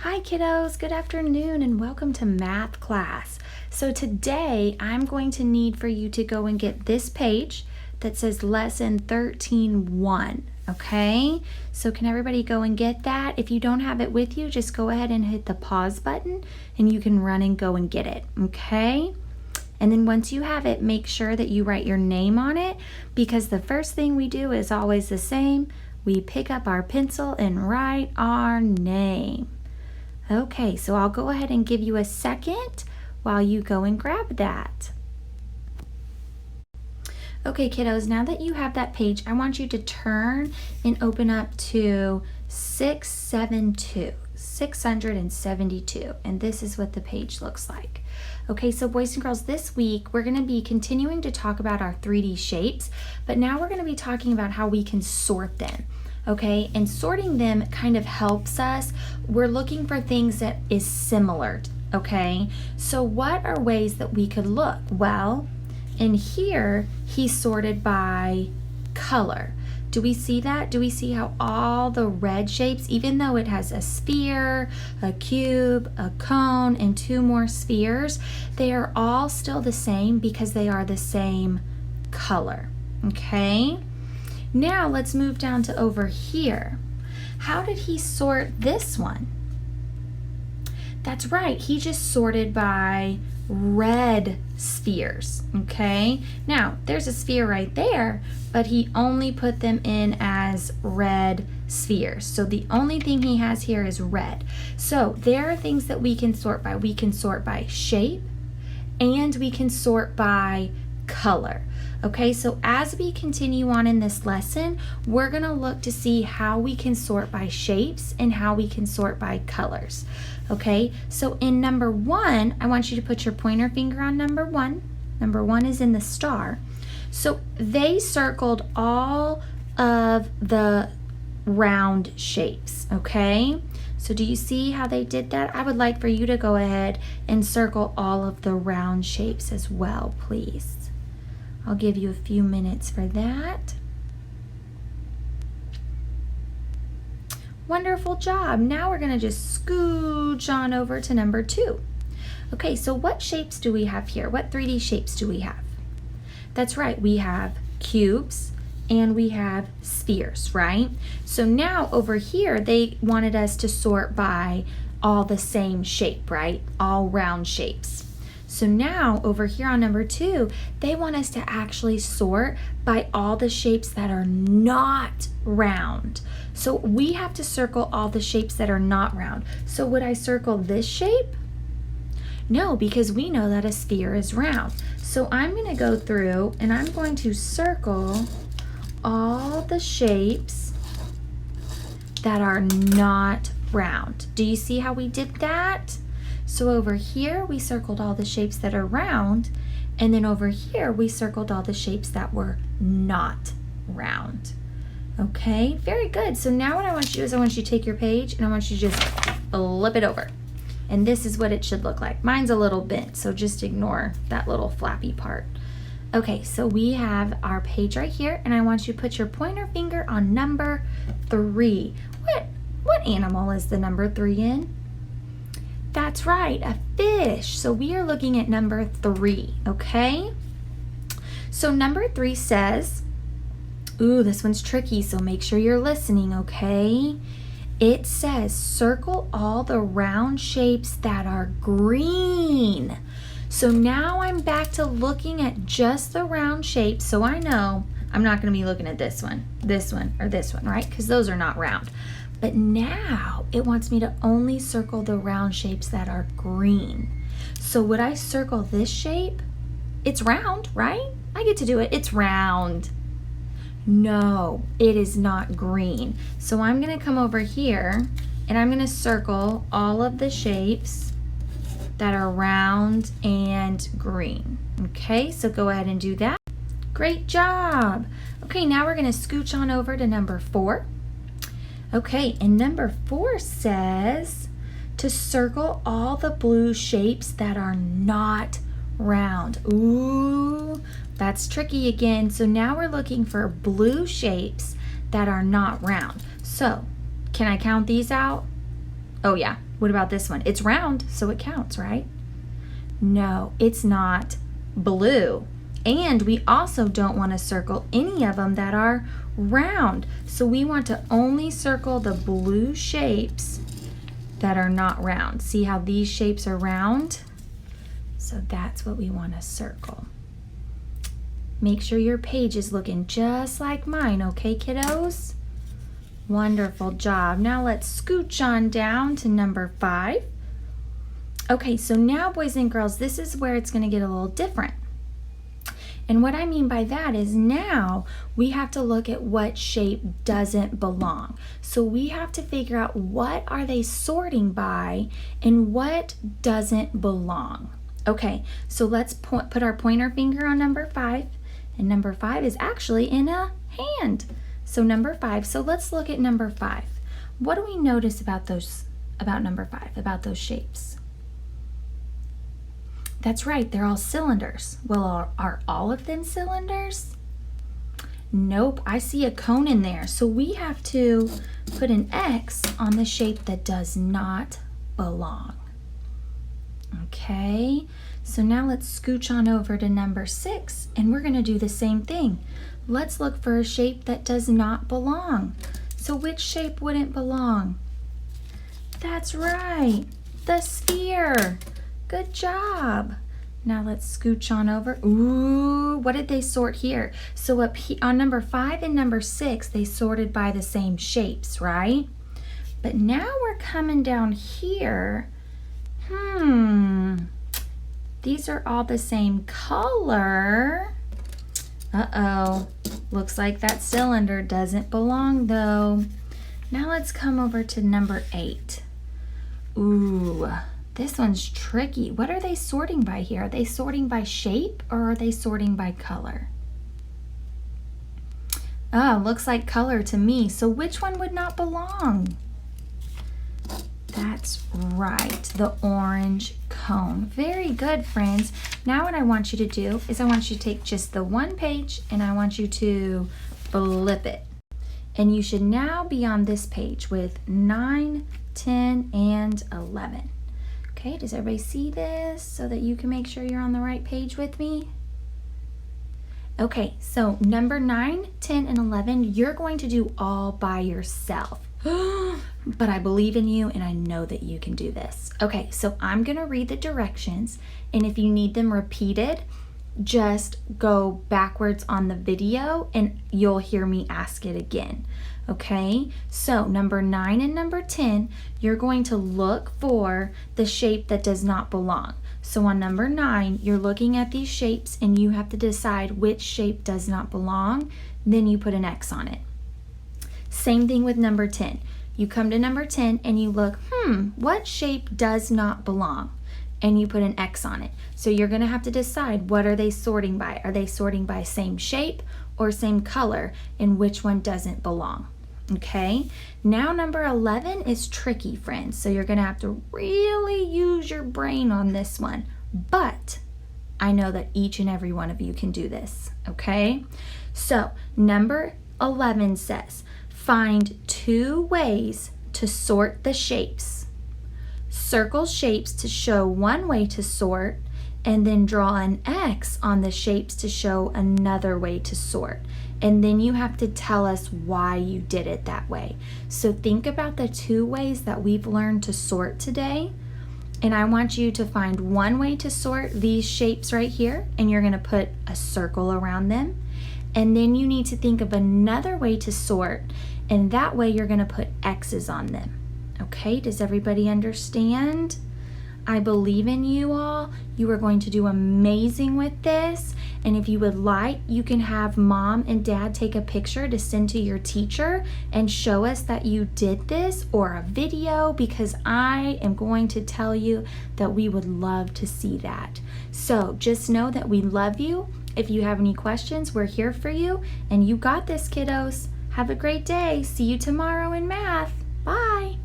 Hi kiddos, good afternoon and welcome to math class. So today I'm going to need for you to go and get this page that says lesson 13-1, okay? So can everybody go and get that? If you don't have it with you, just go ahead and hit the pause button and you can run and go and get it, okay? And then once you have it, make sure that you write your name on it, because the first thing we do is always the same. We pick up our pencil and write our name. Okay, so I'll go ahead and give you a second while you go and grab that. Okay, kiddos, now that you have that page, I want you to turn and open up to 672, and this is what the page looks like. Okay, so boys and girls, this week we're going to be continuing to talk about our 3D shapes, but now we're going to be talking about how we can sort them. Okay, and sorting them kind of helps us. We're looking for things that is similar, okay? So what are ways that we could look? Well, in here, he's sorted by color. Do we see that? Do we see how all the red shapes, even though it has a sphere, a cube, a cone, and 2 more spheres, they are all still the same because they are the same color, okay? Now let's move down to over here. How did he sort this one? That's right, he just sorted by red spheres, okay? Now, there's a sphere right there, but he only put them in as red spheres. So the only thing he has here is red. So there are things that we can sort by. We can sort by shape, and we can sort by color. Okay, so as we continue on in this lesson, we're going to look to see how we can sort by shapes and how we can sort by colors. Okay, so in number 1, I want you to put your pointer finger on number 1. Number 1 is in the star. So they circled all of the round shapes, okay? So do you see how they did that? I would like for you to go ahead and circle all of the round shapes as well, please. I'll give you a few minutes for that. Wonderful job. Now we're going to just scooch on over to number 2. Okay, so what shapes do we have here? What 3D shapes do we have? That's right, we have cubes and we have spheres, right? So now over here, they wanted us to sort by all the same shape, right? All round shapes. So now over here on number 2, they want us to actually sort by all the shapes that are not round. So we have to circle all the shapes that are not round. So would I circle this shape? No, because we know that a sphere is round. So I'm going to go through and I'm going to circle all the shapes that are not round. Do you see how we did that? So over here, we circled all the shapes that are round, and then over here, we circled all the shapes that were not round. Okay, very good. So now what I want you to do is I want you to take your page and I want you to just flip it over. And this is what it should look like. Mine's a little bent, so just ignore that little flappy part. Okay, so we have our page right here, and I want you to put your pointer finger on number 3. What animal is the number 3 in? That's right, a fish. So we are looking at number 3, okay? So number 3 says, ooh, this one's tricky, so make sure you're listening, okay? It says, circle all the round shapes that are green. So now I'm back to looking at just the round shapes, so I know I'm not going to be looking at this one, or this one, right? Because those are not round. But now it wants me to only circle the round shapes that are green. So would I circle this shape? It's round, right? I get to do it. It's round. No, it is not green. So I'm going to come over here and I'm going to circle all of the shapes that are round and green. Okay, so go ahead and do that. Great job. Okay, now we're going to scooch on over to number 4. Okay, and number 4 says to circle all the blue shapes that are not round. Ooh, that's tricky again. So now we're looking for blue shapes that are not round. So can I count these out? Oh yeah, what about this one? It's round, so it counts, right? No, it's not blue. And we also don't want to circle any of them that are round. So we want to only circle the blue shapes that are not round. See how these shapes are round? So that's what we want to circle. Make sure your page is looking just like mine, okay, kiddos? Wonderful job. Now let's scooch on down to number 5. Okay, so now, boys and girls, this is where it's going to get a little different. And what I mean by that is now we have to look at what shape doesn't belong. So we have to figure out what are they sorting by and what doesn't belong. Okay, so let's put our pointer finger on number 5. And number 5 is actually in a hand. So number 5, so let's look at number 5. What do we notice about number 5, about those shapes? That's right, they're all cylinders. Well, are all of them cylinders? Nope, I see a cone in there. So we have to put an X on the shape that does not belong. Okay, so now let's scooch on over to number 6, and we're gonna do the same thing. Let's look for a shape that does not belong. So which shape wouldn't belong? That's right, the sphere. Good job. Now let's scooch on over. Ooh, what did they sort here? So up here on number 5 and number 6, they sorted by the same shapes, right? But now we're coming down here. These are all the same color. Uh-oh, looks like that cylinder doesn't belong though. Now let's come over to number 8. Ooh, this one's tricky. What are they sorting by here? Are they sorting by shape or are they sorting by color? Oh, looks like color to me. So which one would not belong? That's right, the orange cone. Very good, friends. Now what I want you to do is I want you to take just the one page and I want you to flip it. And you should now be on this page with 9, 10, and 11. Okay, does everybody see this so that you can make sure you're on the right page with me? Okay, so number 9, 10, and 11, you're going to do all by yourself. But I believe in you and I know that you can do this. Okay, so I'm gonna read the directions, and if you need them repeated, just go backwards on the video and you'll hear me ask it again. Okay, so number 9 and number 10, you're going to look for the shape that does not belong. So on number 9, you're looking at these shapes and you have to decide which shape does not belong, then you put an X on it. Same thing with number 10. You come to number 10 and you look, what shape does not belong? And you put an X on it. So you're gonna have to decide, what are they sorting by? Are they sorting by same shape or same color, and which one doesn't belong? Okay, now number 11 is tricky, friends. So you're gonna have to really use your brain on this one. But I know that each and every one of you can do this, okay? So number 11 says, find 2 ways to sort the shapes. Circle shapes to show one way to sort, and then draw an X on the shapes to show another way to sort. And then you have to tell us why you did it that way. So think about the 2 ways that we've learned to sort today. And I want you to find one way to sort these shapes right here, and you're gonna put a circle around them. And then you need to think of another way to sort, and that way you're gonna put X's on them. Okay, does everybody understand? I believe in you all. You are going to do amazing with this. And if you would like, you can have mom and dad take a picture to send to your teacher and show us that you did this, or a video, because I am going to tell you that we would love to see that. So just know that we love you. If you have any questions, we're here for you. And you got this, kiddos. Have a great day. See you tomorrow in math. Bye.